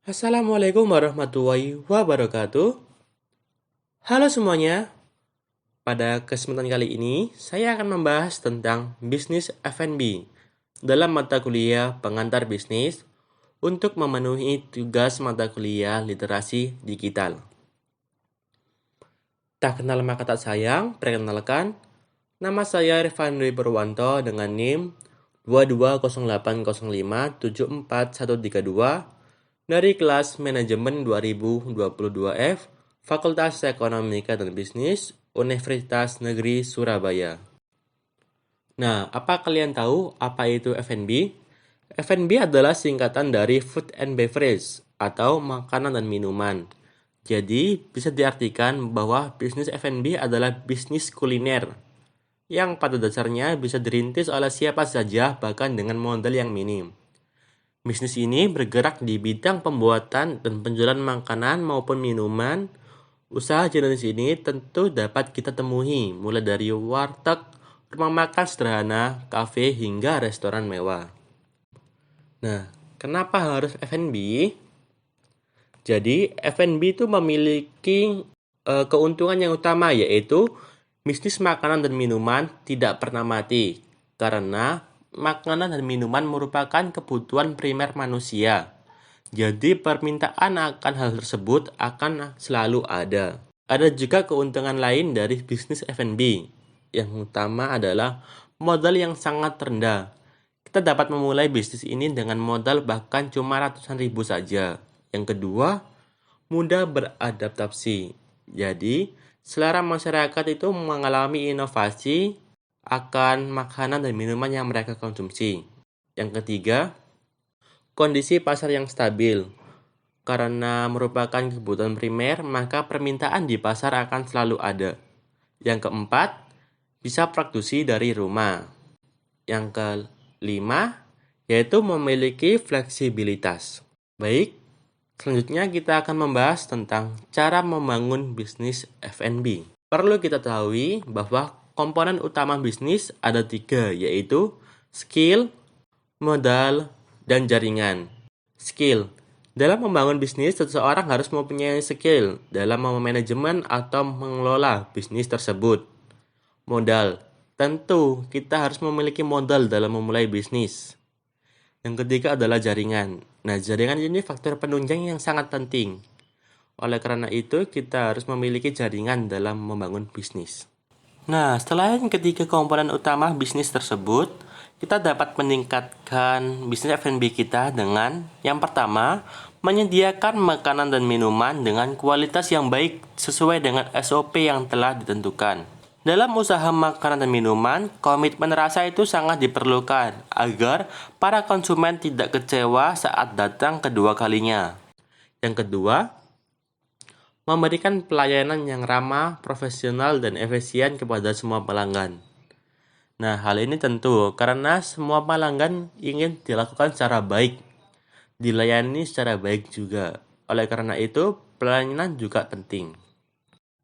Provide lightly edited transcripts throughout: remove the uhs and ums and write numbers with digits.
Assalamualaikum warahmatullahi wabarakatuh. Halo semuanya, pada kesempatan kali ini saya akan membahas tentang bisnis F&B dalam mata kuliah pengantar bisnis untuk memenuhi tugas mata kuliah literasi digital. Tak kenal maka tak sayang, perkenalkan, nama saya Irfan Dwi Purwanto dengan NIM 22080574132 dari kelas Manajemen 2022F, Fakultas Ekonomika dan Bisnis, Universitas Negeri Surabaya. Nah, apa kalian tahu apa itu F&B? F&B adalah singkatan dari Food and Beverage atau makanan dan minuman. Jadi, bisa diartikan bahwa bisnis F&B adalah bisnis kuliner yang pada dasarnya bisa dirintis oleh siapa saja bahkan dengan modal yang minim. Bisnis ini bergerak di bidang pembuatan dan penjualan makanan maupun minuman. Usaha jenis ini tentu dapat kita temui mulai dari warteg, rumah makan sederhana, kafe, hingga restoran mewah. Nah, kenapa harus F&B? Jadi, F&B itu memiliki keuntungan yang utama, yaitu bisnis makanan dan minuman tidak pernah mati karena makanan dan minuman merupakan kebutuhan primer manusia. Jadi permintaan akan hal tersebut akan selalu ada. Ada juga keuntungan lain dari bisnis F&B. Yang utama adalah modal yang sangat rendah. Kita dapat memulai bisnis ini dengan modal bahkan cuma ratusan ribu saja. Yang kedua, mudah beradaptasi. Jadi, selera masyarakat itu mengalami inovasi akan makanan dan minuman yang mereka konsumsi. Yang ketiga, kondisi pasar yang stabil. Karena merupakan kebutuhan primer, maka permintaan di pasar akan selalu ada. Yang keempat, bisa produksi dari rumah. Yang kelima, yaitu memiliki fleksibilitas. Baik, selanjutnya kita akan membahas tentang cara membangun bisnis F&B. Perlu kita ketahui bahwa komponen utama bisnis ada 3, yaitu skill, modal, dan jaringan. Skill. Dalam membangun bisnis, seseorang harus mempunyai skill dalam memanajemen atau mengelola bisnis tersebut. Modal. Tentu, kita harus memiliki modal dalam memulai bisnis. Yang ketiga adalah jaringan. Nah, jaringan ini faktor penunjang yang sangat penting. Oleh karena itu, kita harus memiliki jaringan dalam membangun bisnis. Nah, setelah yang ketiga komponen utama bisnis tersebut, kita dapat meningkatkan bisnis F&B kita dengan yang pertama, menyediakan makanan dan minuman dengan kualitas yang baik sesuai dengan SOP yang telah ditentukan. Dalam usaha makanan dan minuman, komitmen rasa itu sangat diperlukan agar para konsumen tidak kecewa saat datang kedua kalinya. Yang kedua, memberikan pelayanan yang ramah, profesional, dan efisien kepada semua pelanggan. Nah, hal ini tentu karena semua pelanggan ingin dilakukan secara baik, dilayani secara baik juga. Oleh karena itu, pelayanan juga penting.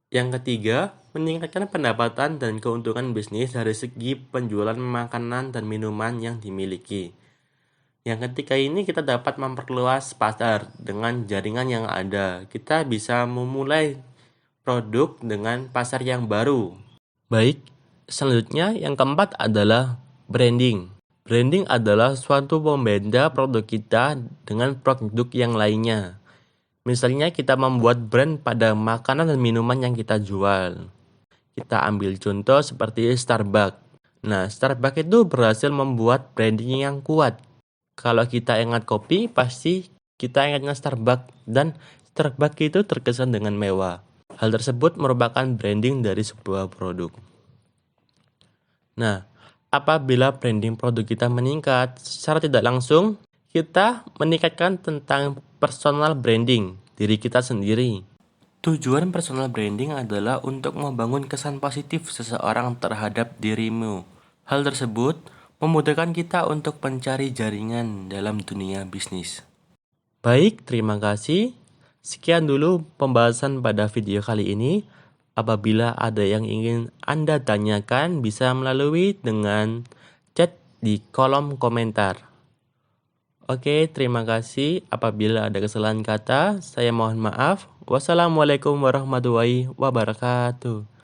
Yang ketiga, meningkatkan pendapatan dan keuntungan bisnis dari segi penjualan makanan dan minuman yang dimiliki. Yang ketiga ini kita dapat memperluas pasar dengan jaringan yang ada. Kita bisa memulai produk dengan pasar yang baru. Baik, selanjutnya yang keempat adalah branding. Branding adalah suatu pembeda produk kita dengan produk yang lainnya. Misalnya kita membuat brand pada makanan dan minuman yang kita jual. Kita ambil contoh seperti Starbucks. Nah, Starbucks itu berhasil membuat branding yang kuat. Kalau kita ingat kopi, pasti kita ingatnya Starbucks. Dan Starbucks itu terkesan dengan mewah. Hal tersebut merupakan branding dari sebuah produk. Nah, apabila branding produk kita meningkat, secara tidak langsung, kita meningkatkan tentang personal branding, diri kita sendiri. Tujuan personal branding adalah untuk membangun kesan positif seseorang terhadap dirimu. Hal tersebut memudahkan kita untuk mencari jaringan dalam dunia bisnis. Baik, terima kasih. Sekian dulu pembahasan pada video kali ini. Apabila ada yang ingin Anda tanyakan, bisa melalui dengan chat di kolom komentar. Oke, terima kasih. Apabila ada kesalahan kata, saya mohon maaf. Wassalamualaikum warahmatullahi wabarakatuh.